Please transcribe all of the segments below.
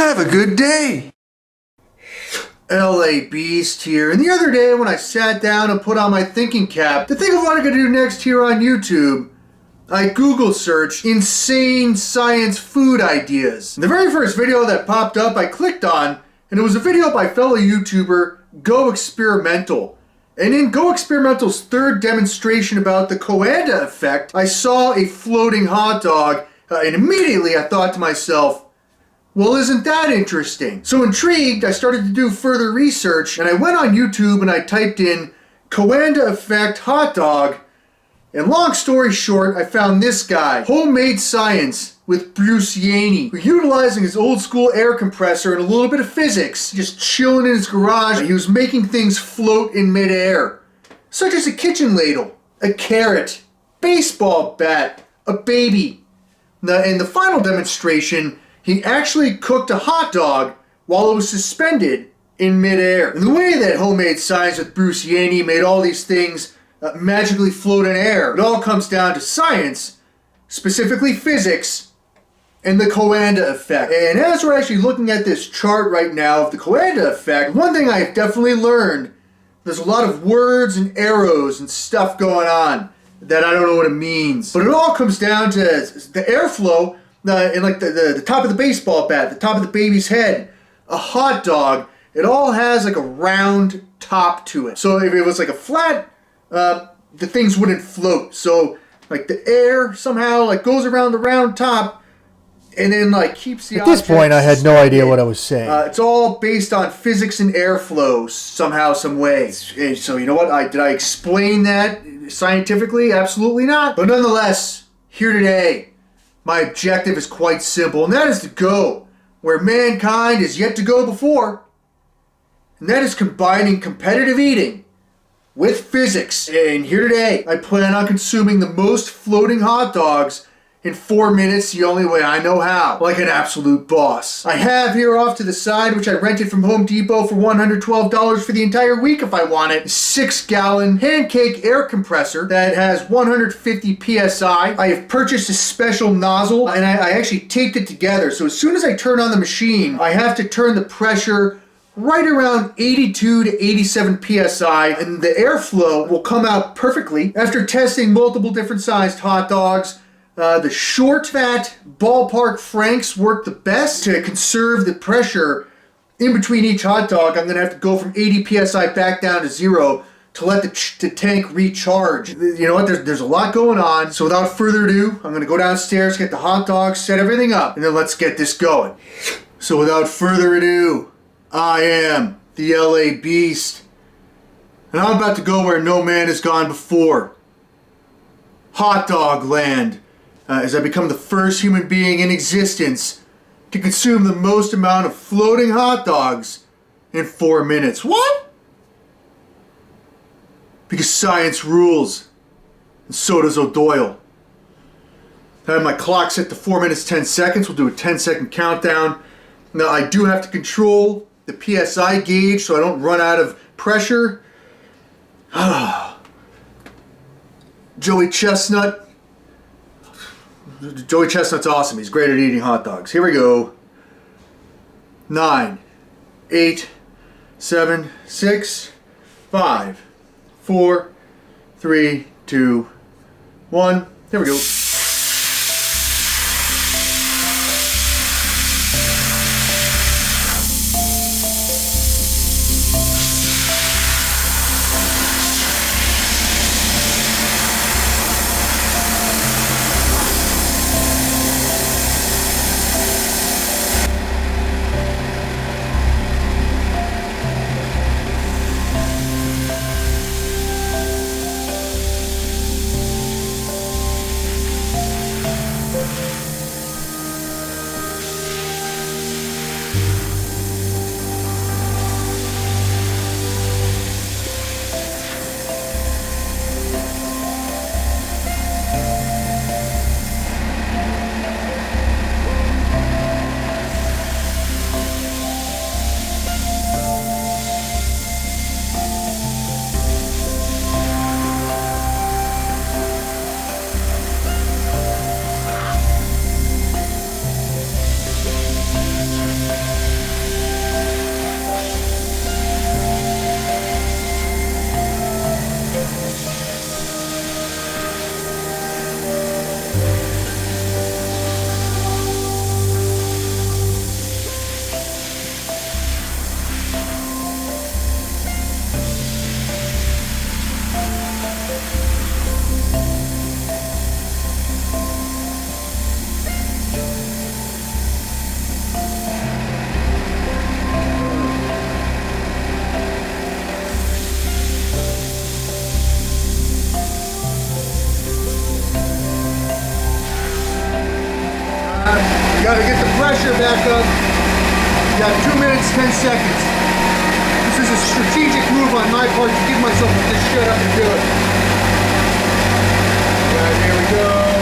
Have a good day. LA Beast here. And the other day when I sat down and put on my thinking cap to think of what I could do next here on YouTube, I Google searched insane science food ideas. And the very first video that popped up I clicked on, and it was a video by fellow YouTuber Go Experimental. And in Go Experimental's third demonstration about the Coanda Effect, I saw a floating hot dog, and immediately I thought to myself, well, isn't that interesting? So intrigued, I started to do further research, and I went on YouTube and I typed in Coanda Effect hot dog, and long story short, I found this guy, Homemade Science with Bruce Yaney, who, utilizing his old school air compressor and a little bit of physics, just chilling in his garage, he was making things float in midair, such as a kitchen ladle, a carrot, baseball bat, a baby. Now, in the final demonstration, he actually cooked a hot dog while it was suspended in midair. And the way that Homemade Science with Bruce Yaney made all these things magically float in air, it all comes down to science, specifically physics, and the Coanda Effect. And as we're actually looking at this chart right now of the Coanda Effect, one thing I've definitely learned, there's a lot of words and arrows and stuff going on that I don't know what it means. But it all comes down to the airflow in like the top of the baseball bat, the top of the baby's head, a hot dog. It all has like a round top to it. So if it was like a flat, the things wouldn't float. So like the air somehow like goes around the round top and then like keeps the object. At this point, I had no idea what I was saying. It's all based on physics and airflow somehow, some way. And so you know what? Did I explain that scientifically? Absolutely not. But nonetheless, here today, my objective is quite simple, and that is to go where mankind is yet to go before, and that is combining competitive eating with physics. And here today, I plan on consuming the most floating hot dogs in 4 minutes, the only way I know how, like an absolute boss. I have here off to the side, which I rented from Home Depot for $112 for the entire week if I want it, a 6-gallon pancake air compressor that has 150 PSI. I have purchased a special nozzle, and I actually taped it together. So as soon as I turn on the machine, I have to turn the pressure right around 82 to 87 PSI, and the airflow will come out perfectly. After testing multiple different sized hot dogs, the short fat ballpark Franks work the best. To conserve the pressure in between each hot dog, I'm going to have to go from 80 PSI back down to 0 to let the tank recharge. You know what, there's a lot going on. So without further ado, I'm going to go downstairs, get the hot dogs, set everything up, and then let's get this going. So without further ado, I am the LA Beast, and I'm about to go where no man has gone before. Hot dog land. As I become the first human being in existence to consume the most amount of floating hot dogs in 4 minutes. What? Because science rules, and so does O'Doyle. I have my clock set to 4 minutes 10 seconds. We'll do a 10-second countdown. Now I do have to control the PSI gauge so I don't run out of pressure. Joey Chestnut. Joey Chestnut's awesome. He's great at eating hot dogs. Here we go. 9, 8, 7, 6, 5, 4, 3, 2, 1. There we go. back up. You got 2 minutes, 10 seconds. This is a strategic move on my part to give myself to just shut up and do it. Alright, here we go.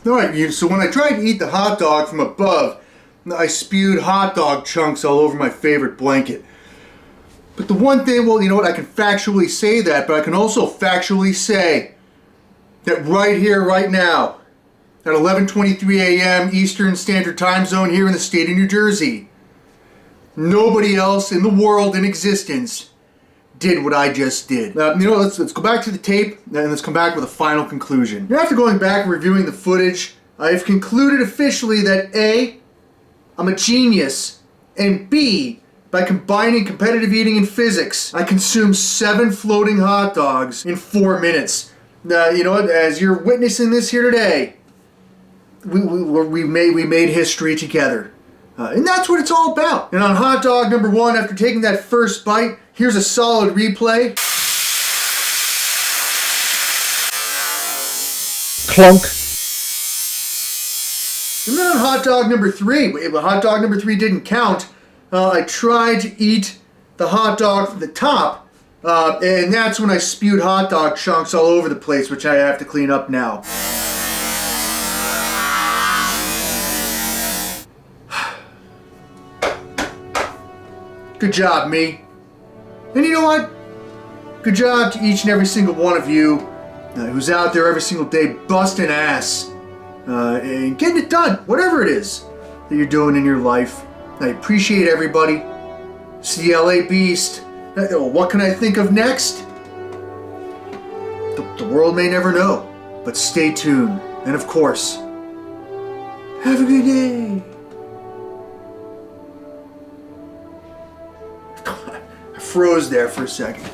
Alright, so when I tried to eat the hot dog from above, I spewed hot dog chunks all over my favorite blanket. But the one thing, well, you know what, I can factually say that, but I can also factually say that right here, right now, at 11:23 a.m. Eastern Standard Time Zone here in the state of New Jersey, nobody else in the world in existence did what I just did. Let's go back to the tape and let's come back with a final conclusion. After going back and reviewing the footage, I've concluded officially that A, I'm a genius, and B, by combining competitive eating and physics, I consumed 7 floating hot dogs in 4 minutes. You know what? As you're witnessing this here today, we made history together. And that's what it's all about. And on hot dog number 1, after taking that first bite, here's a solid replay. Clunk. And then on hot dog number 3, but hot dog number 3 didn't count. I tried to eat the hot dog from the top, and that's when I spewed hot dog chunks all over the place, which I have to clean up now. Good job, me. And you know what? Good job to each and every single one of you who's out there every single day busting ass and getting it done, whatever it is that you're doing in your life. I appreciate everybody. CLA Beast. What can I think of next? The world may never know, but stay tuned. And of course, have a good day. I froze there for a second.